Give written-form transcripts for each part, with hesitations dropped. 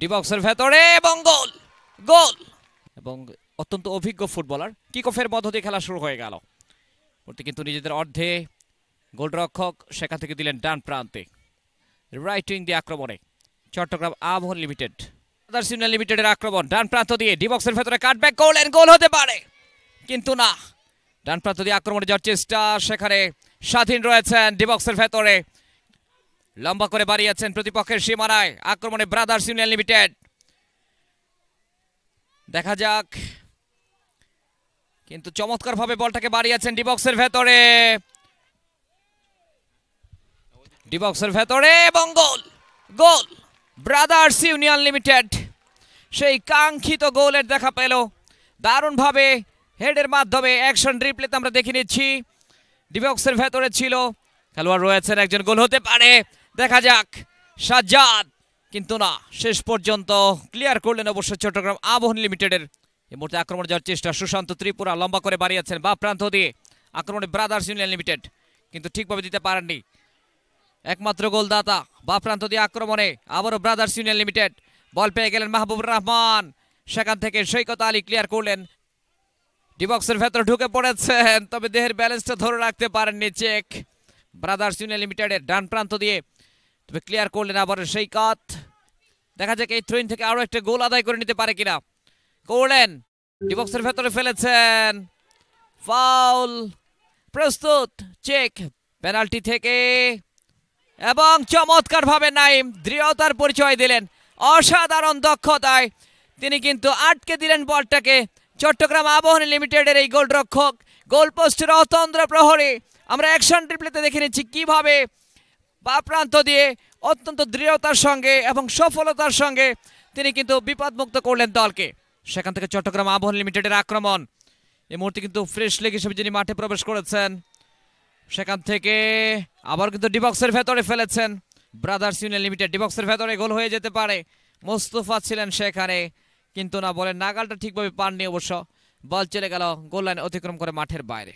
ডিবক্সের ভেতরে এবং গোল গোল এবং অত্যন্ত অভিজ্ঞ ফুটবলার কিকঅফের মধ্য দিয়ে খেলা শুরু হয়ে গেল। কিন্তু নিজেদের অর্ধে গোলরক্ষক সেখান থেকে দিলেন ডান প্রান্তে, রাইট উইং দিয়ে আক্রমণে Chattogram Abahani Limited. Brothers Union লিমিটেডের আক্রমণ ডান প্রান্ত দিয়ে ডিবক্সের ভেতরে কাটব্যাক করলেন, গোল হতে পারে কিন্তু না। ডান প্রান্ত দিয়ে আক্রমণে যাওয়ার চেষ্টা, সেখানে স্বাধীন রয়েছেন ডিবক্সের ভেতরে, লম্বা করে বাড়িয়েছেন প্রতিপক্ষের সীমানায় আক্রমণে ব্রাদার্স ইউনিয়ন লিমিটেড। দেখা যাক, কিন্তু চমৎকার ভাবে বলটাকে বাড়িয়েছেন ডিবক্সের ভেতরে, ডিবক্সের ভেতরে এবং গোল গোল ব্রাদার্স ইউনিয়ন লিমিটেড সেই কাঙ্ক্ষিত গোলের দেখা পেল দারুণভাবে হেডের মাধ্যমে। অ্যাকশন রিপ্লেতে আমরা দেখে নিচ্ছি, ডিবক্সের ভেতরে ছিল, খেলোয়াড় রয়েছেন একজন, গোল হতে পারে, দেখা যাক। সাজ্জাদ কিন্তু না, শেষ পর্যন্ত ক্লিয়ার করলেন অবশ্য চট্টগ্রাম আবাহনী লিমিটেডের। এই মুহূর্তে আক্রমণ যাওয়ার চেষ্টা, সুশান্ত ত্রিপুরা লম্বা করে বাড়িয়েছেন বা প্রান্ত দিয়ে আক্রমণে ব্রাদার্স ইউনিয়ন লিমিটেড, কিন্তু ঠিকভাবে দিতে পারেননি একমাত্র গোলদাতা। বা প্রান্ত দিয়ে আক্রমণে আবারও ব্রাদার্স ইউনিয়ন লিমিটেড, বল পেয়ে গেলেন মাহবুবুর রহমান, সেখান থেকে সৈকত আলী ক্লিয়ার করলেন। ডিবক্সের ভেতর ঢুকে পড়েছেন, তবে দেহের ব্যালেন্সটা ধরে রাখতে পারেননি চেক ব্রাদার্স ইউনিয়ন লিমিটেডের ডান প্রান্ত দিয়ে, তবে ক্লিয়ার করলেন আবার সৈকত। দেখা যাক এই থ্রোইন থেকে আরো একটা গোল আদায় করে নিতে পারে কিনা, করলেন। ডিবক্সের ভেতরে ফেলেছেন, ফাউল, প্রস্তুত চেক পেনাল্টি থেকে, এবং চমৎকার ভাবে নাইম দৃঢ়তার পরিচয় দিলেন, অসাধারণ দক্ষতায় তিনি কিন্তু আটকে দিলেন বলটাকে। চট্টগ্রাম আবাহনী লিমিটেডের এই গোলরক্ষক গোলপোস্টের অতন্দ্র প্রহরে আমরা অ্যাকশন রিপ্লেতে দেখে নিচ্ছি কিভাবে বা প্রান্ত দিয়ে অত্যন্ত দৃঢ়তার সঙ্গে এবং সফলতার সঙ্গে তিনি কিন্তু বিপদমুক্ত করলেন দলকে। সেখান থেকে চট্টগ্রাম আবাহনী লিমিটেডের আক্রমণ, এই মুহূর্তে কিন্তু ফ্রেশ লেগ হিসেবে যিনি মাঠে প্রবেশ করেছেন, সেখান থেকে আবার কিন্তু ডিবক্সের ভেতরে ফেলেছেন ব্রাদার্স ইউনিয়ন লিমিটেড। ডিবক্সের ভেতরে গোল হয়ে যেতে পারে, মোস্তফা ছিলেন সেখানে, কিন্তু না, বলের নাগালটা ঠিকভাবে পাননি অবশ্য, বল চলে গেল গোল লাইন অতিক্রম করে মাঠের বাইরে।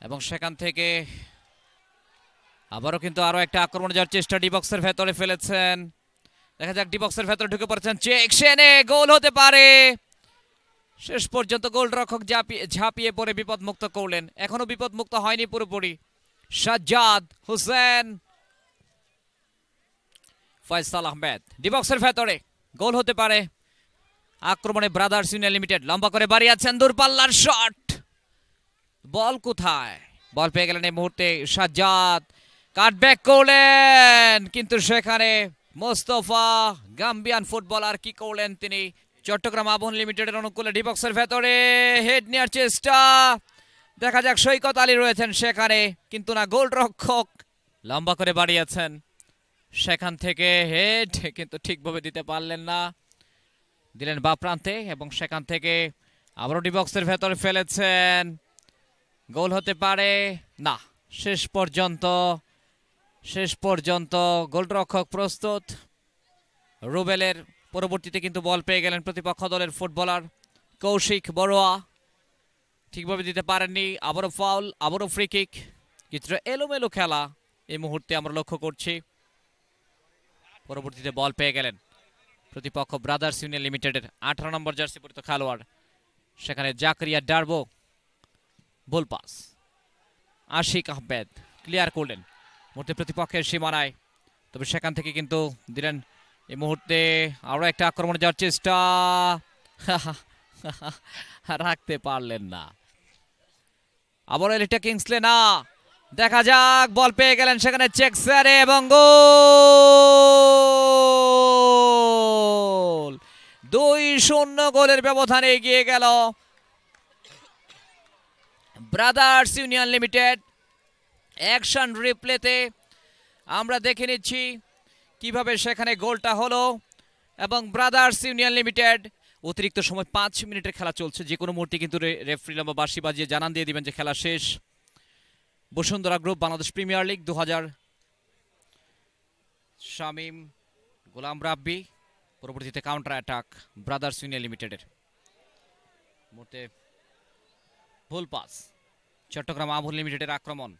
এবং সেখান থেকে আবারও কিন্তু আরো একটা আক্রমণ যাওয়ার চেষ্টা, ডিবক্সের ভেতরে ফেলেছেন, দেখা যাক ডিবক্সের ভেতরে ঢুকে পড়েছেন চেক সেনে, গোল হতে পারে। শেষ পর্যন্ত গোলরক্ষক ঝাঁপিয়ে পড়ে বিপদমুক্ত করলেন, এখনো বিপদমুক্ত হয়নি পুরোপুরি সাজ্জাদ হোসেন। ফয়সাল আহমেদ ডিবক্সের ভেতরে, গোল হতে পারে আক্রমণে ব্রাদার্স ইউনিয়ন লিমিটেড, লম্বা করে বাড়িয়েছেন, দূরপাল্লার শট, বল কোথায়, বল পেয়ে গেলেন এই মুহূর্তে সাজ্জাদ, কাটব্যাক করলেন, কিন্তু সেখানে মোস্তফা গাম্বিয়ান ফুটবলার কি করলেন তিনি। চট্টগ্রাম আবাহনী লিমিটেডের অনুকূলে ডিবক্সের ভেতরে হেড নেওয়ার চেষ্টা, দেখা যাক সৈকত আলী রয়েছেন সেখানে, কিন্তু না, গোলরক্ষক লম্বা করে বাড়িয়েছেন, সেখান থেকে হেড কিন্তু ঠিকভাবে দিতে পারলেন না, দিলেন বা প্রান্তে, এবং সেখান থেকে আবারও ডিবক্সের ভেতরে ফেলেছেন, গোল হতে পারে না। শেষ পর্যন্ত গোলরক্ষক প্রস্তুত রুবেলের, পরবর্তীতে কিন্তু বল পেয়ে গেলেন প্রতিপক্ষ দলের ফুটবলার কৌশিক বড়ুয়া, ঠিকভাবে দিতে পারেননি, আবারও ফাউল, আবারও ফ্রি কিক, কিছুটা এলোমেলো খেলা এই মুহূর্তে আমরা লক্ষ্য করছি। পরবর্তীতে বল পেয়ে গেলেন প্রতিপক্ষ ব্রাদার্স ইউনিয়ন লিমিটেডের 18 নম্বর জার্সি পরিহিত খেলোয়াড়, সেখানে জাকারিয়া ডারবো, ball pass, Ashik Ahmed clear করলেন মুহূর্তে প্রতিপক্ষের সীমানায়, তবে সেখান থেকে কিন্তু দিলেন এই মুহূর্তে আরো একটা আক্রমণে যাওয়ার চেষ্টা, রাখতে পারলেন না, আবার এলিটা কিংসলে না, দেখা যাক, বল পেয়ে গেলেন সেখানে চেকসারে এবং গোল, 2-0 গোলের ব্যবধানে এগিয়ে গেল ব্রাদার্স ইউনিয়ন লিমিটেড। অ্যাকশন রিপ্লেতে আমরা দেখে নিচ্ছি কিভাবে সেখানে গোলটা হলো, এবং ব্রাদার্স ইউনিয়ন লিমিটেড অতিরিক্ত সময় 5 মিনিটের খেলা চলছে, যে কোনো মুহূর্তে কিন্তু রেফারি লম্বা বাঁশি বাজিয়ে জানান দিয়ে দিবেন যে খেলা শেষ। Bashundhara group Bangladesh premier league 2000, Shamim, Golam Rabbi, পরবর্তীতে কাউন্টার অ্যাটাক ব্রাদার্স ইউনিয়ন লিমিটেডের, মুহূর্তে ভুল পাস, চট্টগ্রাম আবাহনী লিমিটেডের আক্রমণ,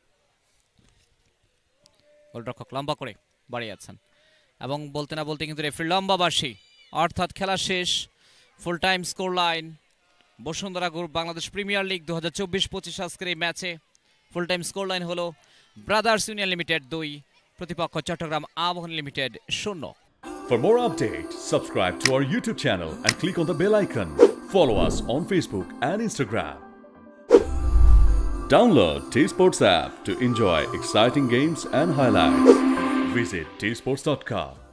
গোলরক্ষক লম্বা করে বাড়িয়ে আছেন, এবং বলতে না বলতে কিন্তু রেফারি লম্বা বাঁশি, অর্থাৎ খেলা শেষ। Full time score line Bashundhara group Bangladesh premier League 2024-25 আজকের এই ম্যাচে ফুল টাইম স্কোর লাইন হলো ব্রাদার্স ইউনিয়ন লিমিটেড 2, প্রতিপক্ষ Chattogram Abahani Limited 0। For more updates, subscribe to our YouTube channel and click on the bell icon. Follow us on Facebook and Instagram. Download T-Sports app to enjoy exciting games and highlights. Visit tsports.com.